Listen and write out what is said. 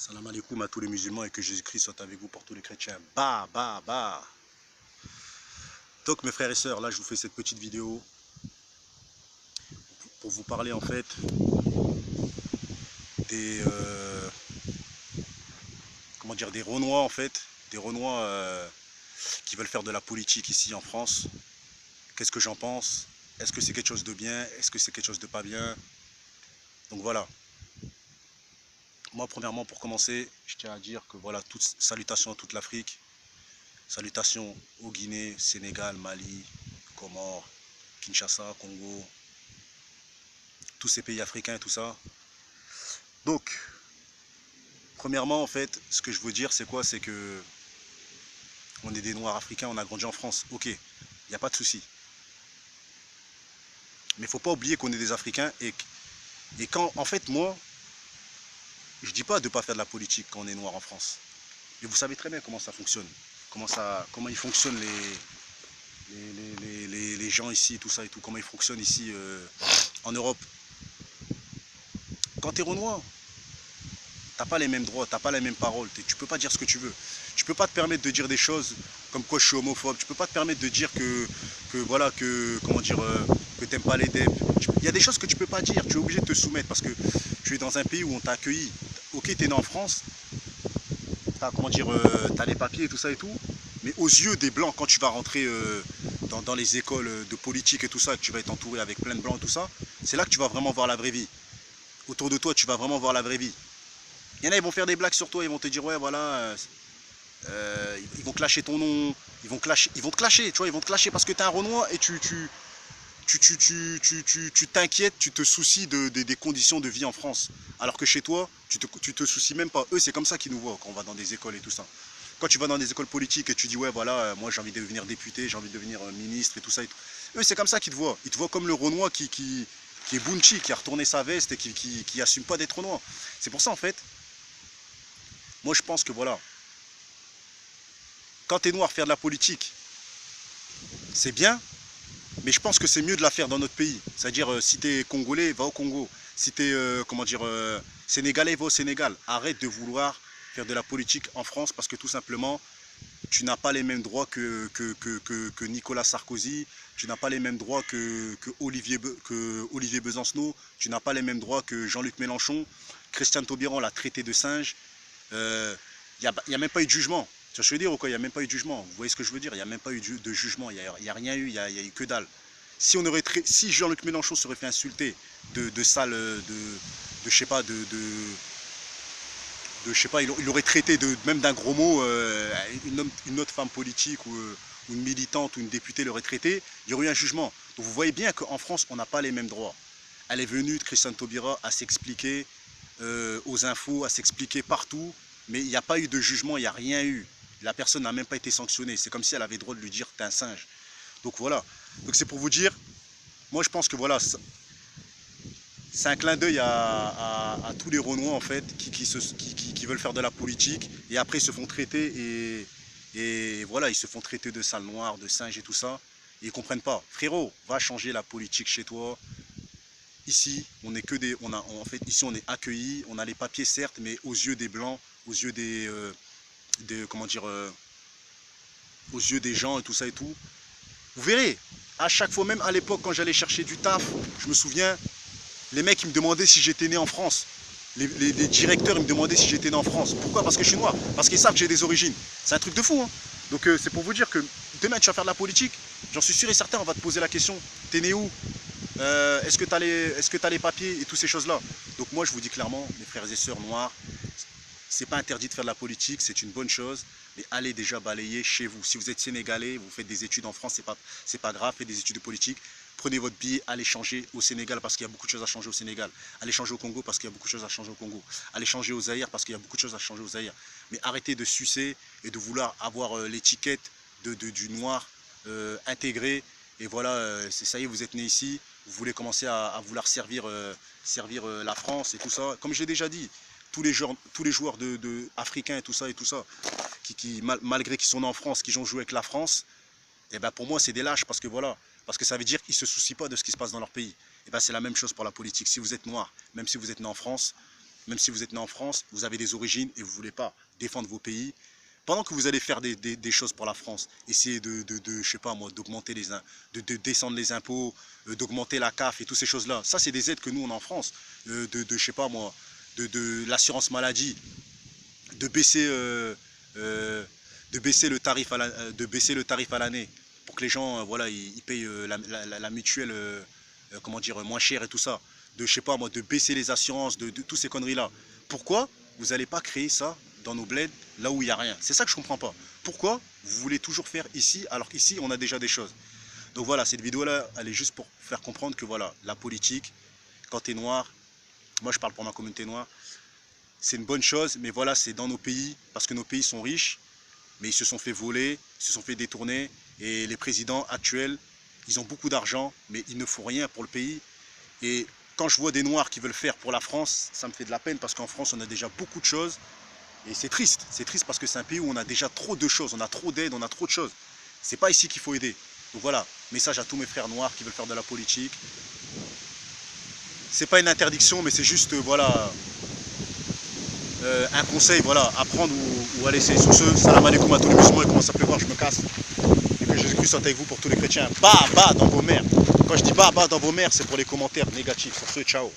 Salam alaikum à tous les musulmans et que Jésus-Christ soit avec vous pour tous les chrétiens. Bah, bah, bah. Donc mes frères et sœurs, là je vous fais cette petite vidéo pour vous parler en fait des comment dire, des Renois en fait, des Renois qui veulent faire de la politique ici en France. Qu'est-ce que j'en pense? Est-ce que c'est quelque chose de bien? Est-ce que c'est quelque chose de pas bien? Donc voilà. Moi premièrement pour commencer, je tiens à dire que voilà, salutations à toute l'Afrique. Salutations au Guinée, Sénégal, Mali, Comores, Kinshasa, Congo, tous ces pays africains et tout ça. Donc, premièrement, en fait, ce que je veux dire, c'est quoi? C'est que on est des Noirs africains, on a grandi en France. Ok, il n'y a pas de souci. Mais il ne faut pas oublier qu'on est des Africains et quand, en fait, moi, je dis pas de ne pas faire de la politique quand on est noir en France. Mais vous savez très bien comment ça fonctionne. Comment ils fonctionnent les gens ici, tout ça et tout. Comment ils fonctionnent ici en Europe. Quand tu es Renoir, t'as pas les mêmes droits, t'as pas les mêmes paroles, tu peux pas dire ce que tu veux. Tu peux pas te permettre de dire des choses comme quoi je suis homophobe, tu peux pas te permettre de dire voilà, comment dire, que t'aimes pas les DEP. Il y a des choses que tu peux pas dire, tu es obligé de te soumettre parce que tu es dans un pays où on t'a accueilli. Ok, t'es né en France, comment dire, t'as les papiers et tout ça et tout, mais aux yeux des blancs, quand tu vas rentrer dans les écoles de politique et tout ça, que tu vas être entouré avec plein de blancs et tout ça, c'est là que tu vas vraiment voir la vraie vie. Autour de toi, tu vas vraiment voir la vraie vie. Il y en a, ils vont faire des blagues sur toi, ils vont te dire ouais voilà, ils vont clasher ton nom, ils vont te clasher, tu vois, ils vont te clasher parce que tu es un Renoir et tu t'inquiètes, tu te soucies des conditions de vie en France. Alors que chez toi, tu te soucies même pas. Eux, c'est comme ça qu'ils nous voient quand on va dans des écoles et tout ça. Quand tu vas dans des écoles politiques et tu dis ouais voilà, moi j'ai envie de devenir député, j'ai envie de devenir ministre et tout ça et tout. Eux, c'est comme ça qu'ils te voient. Ils te voient comme le Renoir qui est Bunchi, qui a retourné sa veste et qui assume pas d'être Renoir. C'est pour ça en fait. Moi, je pense que voilà, quand tu es noir, faire de la politique, c'est bien, mais je pense que c'est mieux de la faire dans notre pays. C'est-à-dire, si tu es congolais, va au Congo. Si tu es, comment dire, sénégalais, va au Sénégal. Arrête de vouloir faire de la politique en France parce que tout simplement, tu n'as pas les mêmes droits que Nicolas Sarkozy, tu n'as pas les mêmes droits que Olivier Besancenot, tu n'as pas les mêmes droits que Jean-Luc Mélenchon. Christiane Taubira l'a traité de singe. Il n'y a même pas eu de jugement. Tu vois ce que je veux dire ou quoi? Il n'y a même pas eu de jugement. Vous voyez ce que je veux dire? Il n'y a même pas eu de jugement. Il n'y a rien eu, il y a eu que dalle. Si Jean-Luc Mélenchon serait fait insulter de sale, je sais pas, je sais pas, il aurait traité même d'un gros mot une autre femme politique ou une militante ou une députée l'aurait traité, il y aurait eu un jugement. Donc vous voyez bien qu'en France, on n'a pas les mêmes droits. Elle est venue, Christiane Taubira, à s'expliquer aux infos, à s'expliquer partout, mais il n'y a pas eu de jugement, il n'y a rien eu. La personne n'a même pas été sanctionnée. C'est comme si elle avait le droit de lui dire t'es un singe. Donc voilà. Donc c'est pour vous dire, moi je pense que voilà, c'est un clin d'œil à tous les Renois en fait qui veulent faire de la politique et après ils se font traiter et voilà, ils se font traiter de sale noir, de singe et tout ça. Et ils comprennent pas. Frérot, va changer la politique chez toi. Ici, on est que des, en fait, ici on est accueillis, on a les papiers certes, mais aux yeux des blancs, aux yeux comment dire, aux yeux des gens et tout ça et tout. Vous verrez, à chaque fois, même à l'époque quand j'allais chercher du taf, je me souviens, les mecs ils me demandaient si j'étais né en France. Les directeurs ils me demandaient si j'étais né en France. Pourquoi? Parce que je suis noir, parce qu'ils savent que j'ai des origines. C'est un truc de fou, hein. Donc c'est pour vous dire que demain tu vas faire de la politique, j'en suis sûr et certain, on va te poser la question, t'es né où? Est-ce que tu as les papiers et toutes ces choses-là? Donc moi je vous dis clairement, mes frères et sœurs noirs, c'est pas interdit de faire de la politique, c'est une bonne chose, mais allez déjà balayer chez vous. Si vous êtes sénégalais, vous faites des études en France, c'est pas grave, faites des études de politique. Prenez votre billet, allez changer au Sénégal parce qu'il y a beaucoup de choses à changer au Sénégal. Allez changer au Congo parce qu'il y a beaucoup de choses à changer au Congo. Allez changer au Zaïre parce qu'il y a beaucoup de choses à changer au Zaïre. Mais arrêtez de sucer et de vouloir avoir l'étiquette du noir intégré. Et voilà, ça y est, vous êtes né ici, vous voulez commencer à vouloir servir la France et tout ça. Comme j'ai déjà dit, tous les joueurs africains et tout ça, malgré qu'ils sont nés en France, qui ont joué avec la France, et ben pour moi c'est des lâches parce que voilà, parce que ça veut dire qu'ils ne se soucient pas de ce qui se passe dans leur pays. Et ben c'est la même chose pour la politique. Si vous êtes noir, même si vous êtes né en France, même si vous êtes né en France, vous avez des origines et vous ne voulez pas défendre vos pays. Pendant que vous allez faire des choses pour la France, essayer je sais pas moi, d'augmenter de descendre les impôts, d'augmenter la CAF et toutes ces choses-là. Ça, c'est des aides que nous, on a en France. Je sais pas moi, de l'assurance maladie, de baisser, de baisser le tarif à l'année pour que les gens, voilà, ils payent la mutuelle, comment dire, moins cher et tout ça. Je sais pas moi, de baisser les assurances, de toutes ces conneries-là. Pourquoi vous n'allez pas créer ça dans nos bleds, là où il n'y a rien? C'est ça que je ne comprends pas. Pourquoi vous voulez toujours faire ici, alors qu'ici, on a déjà des choses? Donc voilà, cette vidéo-là, elle est juste pour faire comprendre que voilà, la politique, quand tu es noir, moi je parle pour ma communauté noire, c'est une bonne chose, mais voilà, c'est dans nos pays, parce que nos pays sont riches, mais ils se sont fait voler, ils se sont fait détourner, et les présidents actuels, ils ont beaucoup d'argent, mais ils ne font rien pour le pays. Et quand je vois des Noirs qui veulent faire pour la France, ça me fait de la peine, parce qu'en France, on a déjà beaucoup de choses, et c'est triste parce que c'est un pays où on a déjà trop de choses, on a trop d'aide, on a trop de choses. C'est pas ici qu'il faut aider. Donc voilà, message à tous mes frères noirs qui veulent faire de la politique. C'est pas une interdiction, mais c'est juste, voilà, un conseil, voilà, à prendre ou à laisser. Sur ce, salam alaikum à tous les musulmans, il commence à pleuvoir, je me casse. Et que Jésus-Christ soit avec vous pour tous les chrétiens. Bah dans vos mers. Quand je dis bah dans vos mers, c'est pour les commentaires négatifs. Sur ce, ciao.